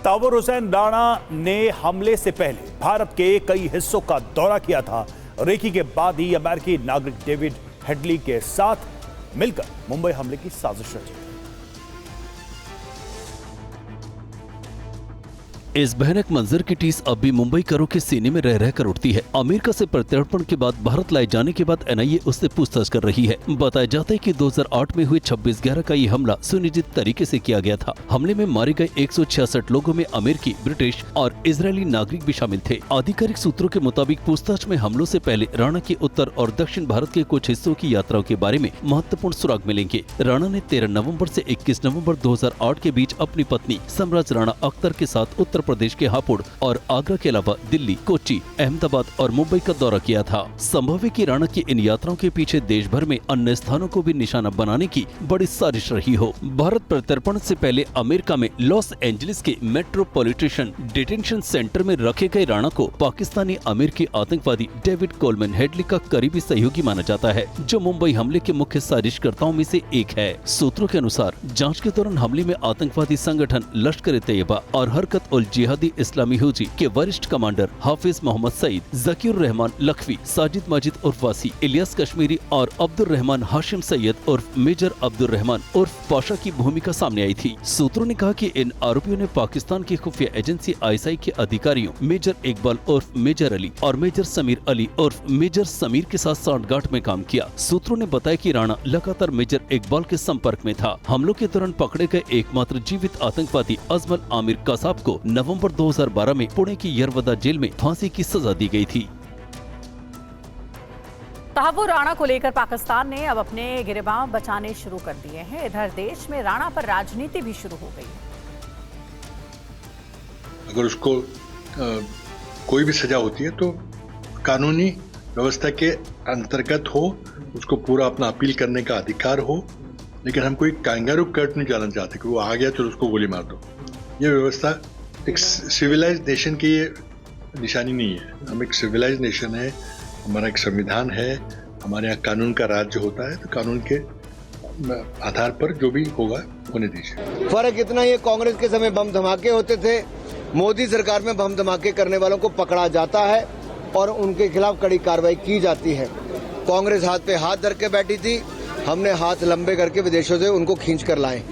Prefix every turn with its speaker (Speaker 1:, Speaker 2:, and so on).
Speaker 1: ताबूर हुसैन राणा ने हमले से पहले भारत के कई हिस्सों का दौरा किया था। रेकी के बाद ही अमेरिकी नागरिक डेविड हेडली के साथ मिलकर मुंबई हमले की साजिश रची।
Speaker 2: इस भयानक मंजर की टीस अब भी मुंबई करों के सीने में रह रहकर उठती है। अमेरिका से प्रत्यर्पण के बाद भारत लाए जाने के बाद एनआईए उससे पूछताछ कर रही है। बताया जाता है कि 2008 में हुए 26/11 का ये हमला सुनियोजित तरीके से किया गया था। हमले में मारे गए 166 लोगों में अमेरिकी, ब्रिटिश और इजरायली नागरिक भी शामिल थे। आधिकारिक सूत्रों के मुताबिक पूछताछ में हमलों से पहले राणा के उत्तर और दक्षिण भारत के कुछ हिस्सों की यात्राओं के बारे में महत्वपूर्ण सुराग मिलेंगे। राणा ने 13 नवम्बर से 21 नवम्बर 2008 के बीच अपनी पत्नी सम्राज राणा अख्तर के साथ उत्तर प्रदेश के हापुड़ और आगरा के अलावा दिल्ली, कोच्चि, अहमदाबाद और मुंबई का दौरा किया था। संभव है कि राणा की इन यात्राओं के पीछे देश भर में अन्य स्थानों को भी निशाना बनाने की बड़ी साजिश रही हो। भारत प्रत्यर्पण से पहले अमेरिका में लॉस एंजलिस के मेट्रोपॉलिटन डिटेंशन सेंटर में रखे गए राणा को पाकिस्तानी अमेरिकी आतंकवादी डेविड कोलमैन हेडली का करीबी सहयोगी माना जाता है, जो मुंबई हमले के मुख्य साजिशकर्ताओं में से एक है। सूत्रों के अनुसार जांच के दौरान हमले में आतंकवादी संगठन लश्कर-ए-तैयबा और हरकत उल जिहादी इस्लामी हुजी के वरिष्ठ कमांडर हाफिज मोहम्मद सईद, जकीर रहमान लखवी, साजिद माजिद उर्फ वासी, इलियास कश्मीरी और अब्दुल रहमान हाशिम सैयद उर्फ मेजर अब्दुल रहमान उर्फ पाशा की भूमिका सामने आई थी। सूत्रों ने कहा कि इन आरोपियों ने पाकिस्तान की खुफिया एजेंसी आईएसआई के अधिकारियों मेजर इकबाल उर्फ मेजर अली और मेजर समीर अली उर्फ मेजर समीर के साथ सांठगांठ में काम किया। सूत्रों ने बताया कि राणा लगातार मेजर इकबाल के संपर्क में था। हमलों के दौरान पकड़े गए एकमात्र जीवित आतंकवादी अजमल आमिर कसाब को नवंबर 2012 में पुणे की यरवदा जेल में फांसी की सजा दी गई थी।
Speaker 3: ताबूर राणा को लेकर पाकिस्तान ने अब अपने गिरेबान बचाने शुरू कर दिए हैं। इधर देश में राणा पर राजनीति भी शुरू हो गई है।
Speaker 4: अगर उसको कोई भी सजा होती है तो कानूनी व्यवस्था के अंतर्गत हो, उसको पूरा अपना अपील करने का अधिकार हो, लेकिन हम कोई कैंगारू कोर्ट नहीं जाना चाहते कि वो आ गया तो उसको गोली मार दो। ये व्यवस्था एक सिविलाइज नेशन की ये निशानी नहीं है। हम एक सिविलाइज नेशन है, हमारा एक संविधान है, हमारे यहाँ कानून का राज्य होता है, तो कानून के आधार पर जो भी होगा होने दीजिए।
Speaker 5: फर्क इतना ही है, कांग्रेस के समय बम धमाके होते थे, मोदी सरकार में बम धमाके करने वालों को पकड़ा जाता है और उनके खिलाफ कड़ी कार्रवाई की जाती है। कांग्रेस हाथ पे हाथ धर के बैठी थी, हमने हाथ लंबे करके विदेशों से उनको खींच कर लाए।